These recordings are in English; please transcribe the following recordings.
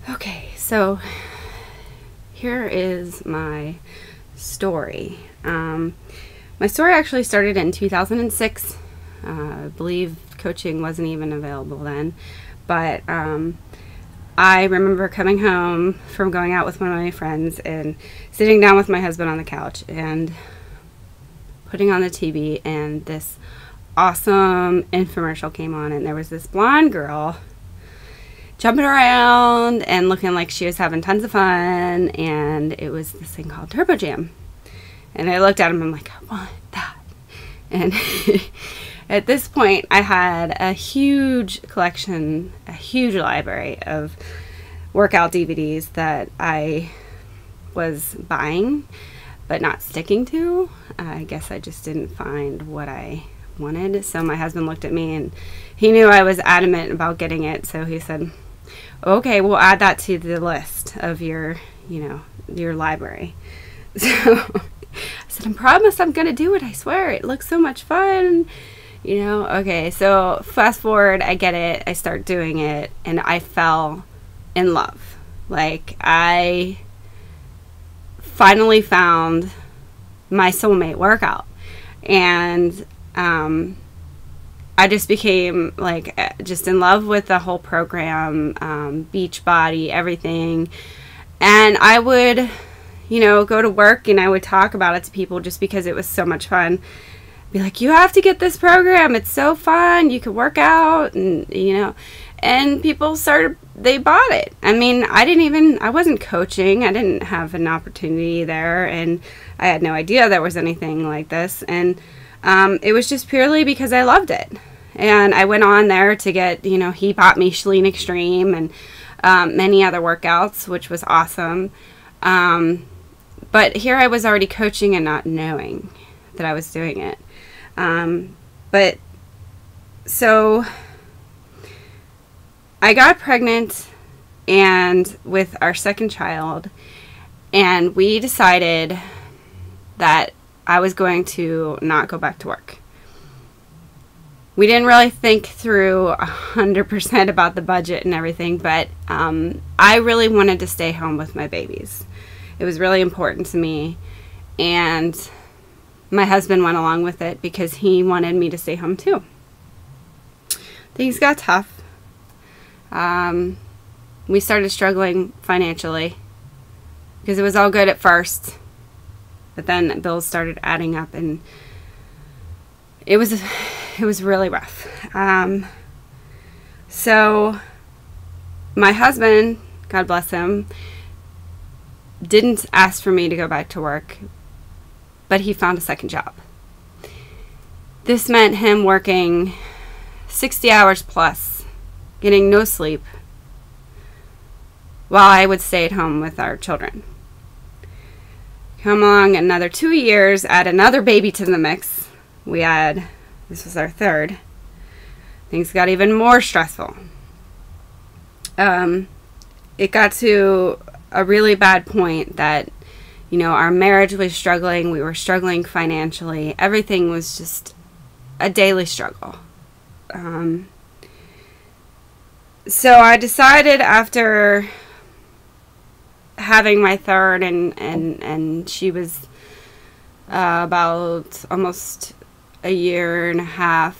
Okay, so here is my story. My story actually started in 2006. I believe coaching wasn't even available then, but I remember coming home from going out with one of my friends and sitting down with my husband on the couch and putting on the TV, and this awesome infomercial came on, and there was this blonde girl jumping around and looking like she was having tons of fun, and it was this thing called Turbo Jam. And I looked at him and I'm like, I want that. And at this point I had a huge collection, a huge library of workout DVDs that I was buying but not sticking to. I guess I just didn't find what I wanted. So my husband looked at me and he knew I was adamant about getting it, so he said, okay, we'll add that to the list of your library. So I said, I promise I'm gonna do it, I swear, it looks so much fun, okay. So fast forward, I get it, I start doing it, and I fell in love. Like, I finally found my soulmate workout, and I just became just in love with the whole program, Beachbody, everything. And I would, go to work and I would talk about it to people just because it was so much fun. Be like, you have to get this program. It's so fun. You can work out, and, and people they bought it. I mean, I wasn't coaching. I didn't have an opportunity there, and I had no idea there was anything like this. And it was just purely because I loved it. And I went on there to get, he bought me Schlene Extreme and many other workouts, which was awesome. But here I was already coaching and not knowing that I was doing it. But so I got pregnant and with our second child, and we decided that I was going to not go back to work. We didn't really think through 100% about the budget and everything, but I really wanted to stay home with my babies. It was really important to me, and my husband went along with it because he wanted me to stay home too. Things got tough. We started struggling financially because it was all good at first, but then bills started adding up, and it was really rough. So my husband, God bless him, didn't ask for me to go back to work, but he found a second job. This meant him working 60 hours plus, getting no sleep, while I would stay at home with our children. Come along another 2 years, add another baby to the mix. This was our third. Things got even more stressful. It got to a really bad point that, our marriage was struggling. We were struggling financially. Everything was just a daily struggle. So I decided, after having my third, and she was about almost a year and a half,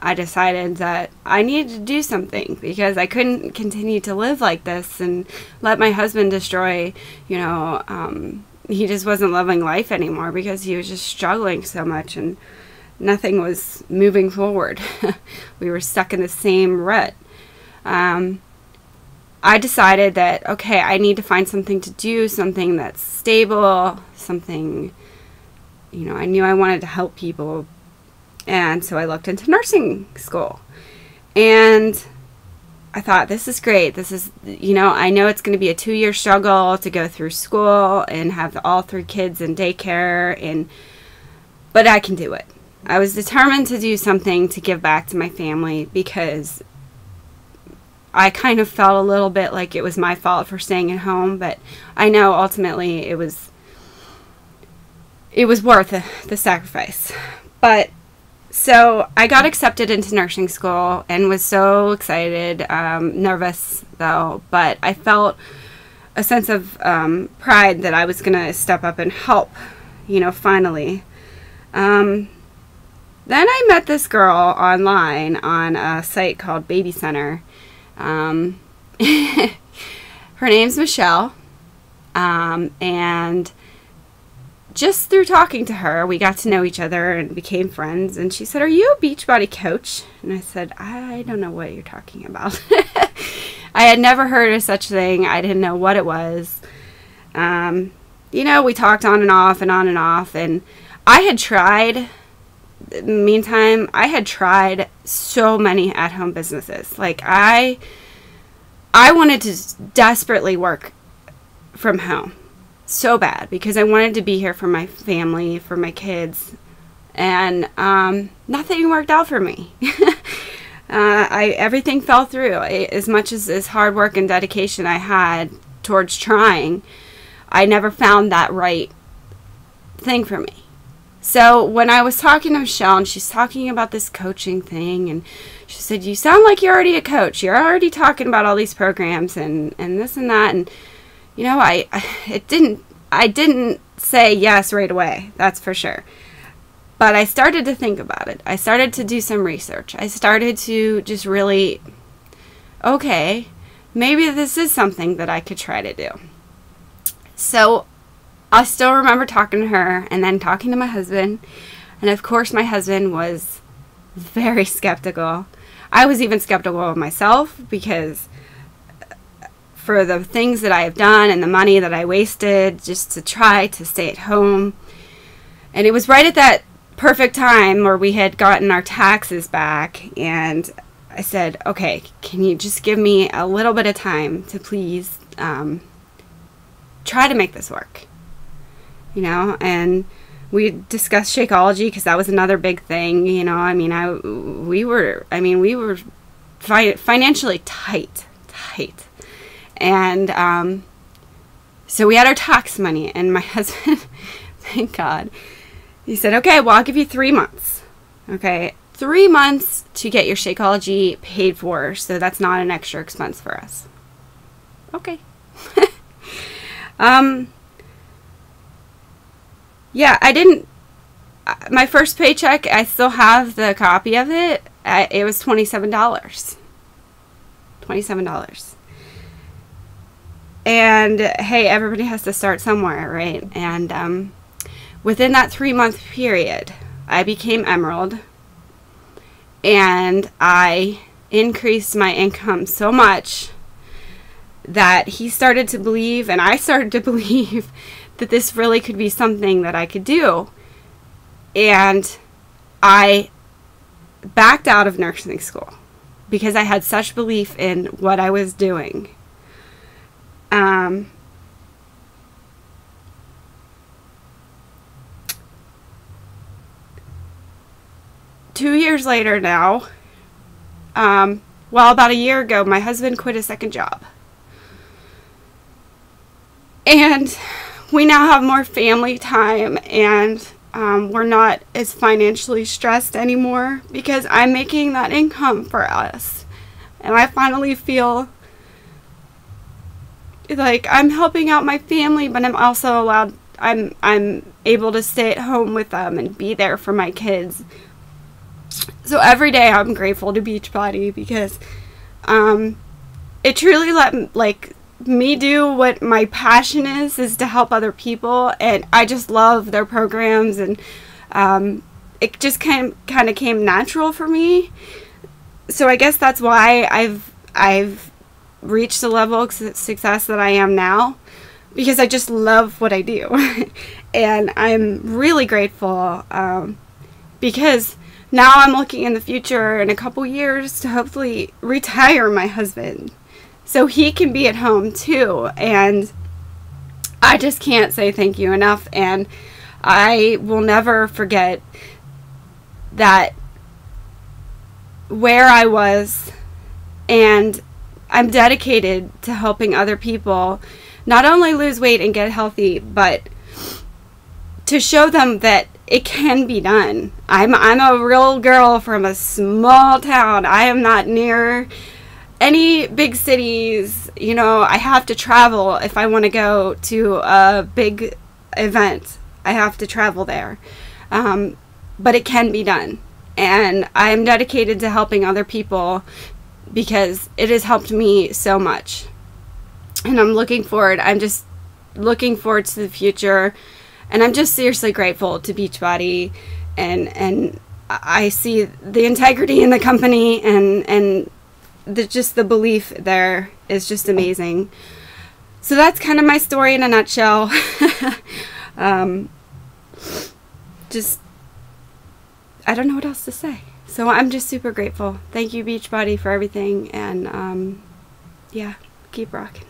I decided that I needed to do something, because I couldn't continue to live like this and let my husband destroy, he just wasn't loving life anymore because he was just struggling so much and nothing was moving forward. We were stuck in the same rut. I decided that, okay, I need to find something to do, something that's stable, something, I knew I wanted to help people. And so I looked into nursing school, and I thought, this is great. This is, I know it's going to be a 2-year struggle to go through school and have all 3 kids in daycare, but I can do it. I was determined to do something to give back to my family, because I kind of felt a little bit like it was my fault for staying at home, but I know ultimately it was worth the sacrifice. But So I got accepted into nursing school and was so excited, nervous though, but I felt a sense of pride that I was going to step up and help, finally. Then I met this girl online on a site called Baby Center. Her name's Michelle, and just through talking to her, we got to know each other and became friends. And she said, "Are you a Beachbody Coach?" And I said, "I don't know what you're talking about." I had never heard of such thing. I didn't know what it was. We talked on and off and on and off. And I had tried, meantime, I had tried so many at-home businesses. Like, I wanted to desperately work from home so bad because I wanted to be here for my family, for my kids, and nothing worked out for me. Everything fell through. As much as hard work and dedication I had towards trying, I never found that right thing for me. So when I was talking to Michelle, and she's talking about this coaching thing, and she said, "You sound like you're already a coach. You're already talking about all these programs and this and that." And I didn't say yes right away, that's for sure. But I started to think about it. I started to do some research. I started to just really, okay, maybe this is something that I could try to do. So I still remember talking to her and then talking to my husband. And of course my husband was very skeptical. I was even skeptical of myself because for the things that I have done and the money that I wasted just to try to stay at home. And it was right at that perfect time where we had gotten our taxes back, and I said, "Okay, can you just give me a little bit of time to please try to make this work?" And we discussed Shakeology because that was another big thing. We were financially tight. And so we had our tax money, and my husband, thank God, he said, "Okay, well, I'll give you 3 months. Okay, 3 months to get your Shakeology paid for, so that's not an extra expense for us." Okay. Yeah, my first paycheck, I still have the copy of it. It was $27. $27. And hey, everybody has to start somewhere, right? And within that 3-month period, I became Emerald, and I increased my income so much that he started to believe, and I started to believe, that this really could be something that I could do. And I backed out of nursing school because I had such belief in what I was doing. 2 years later now, about a year ago, my husband quit his second job. And we now have more family time, and we're not as financially stressed anymore because I'm making that income for us. And I finally feel like I'm helping out my family, but I'm also I'm able to stay at home with them and be there for my kids. So every day I'm grateful to Beachbody because it truly let me do what my passion is to help other people, and I just love their programs, and it just kind of came natural for me. So I guess that's why I've reached the level of success that I am now, because I just love what I do. And I'm really grateful because now I'm looking in the future in a couple years to hopefully retire my husband so he can be at home too. And I just can't say thank you enough, and I will never forget that where I was, and I'm dedicated to helping other people not only lose weight and get healthy, but to show them that it can be done. I'm a real girl from a small town. I am not near any big cities. You know, I have to travel if I want to go to a big event. I have to travel there. But it can be done. And I'm dedicated to helping other people because it has helped me so much. And I'm just looking forward to the future. And I'm just seriously grateful to Beachbody, and I see the integrity in the company, and just the belief there is just amazing. So that's kind of my story in a nutshell. Just, I don't know what else to say. So I'm just super grateful. Thank you, Beachbody, for everything, and yeah, keep rocking.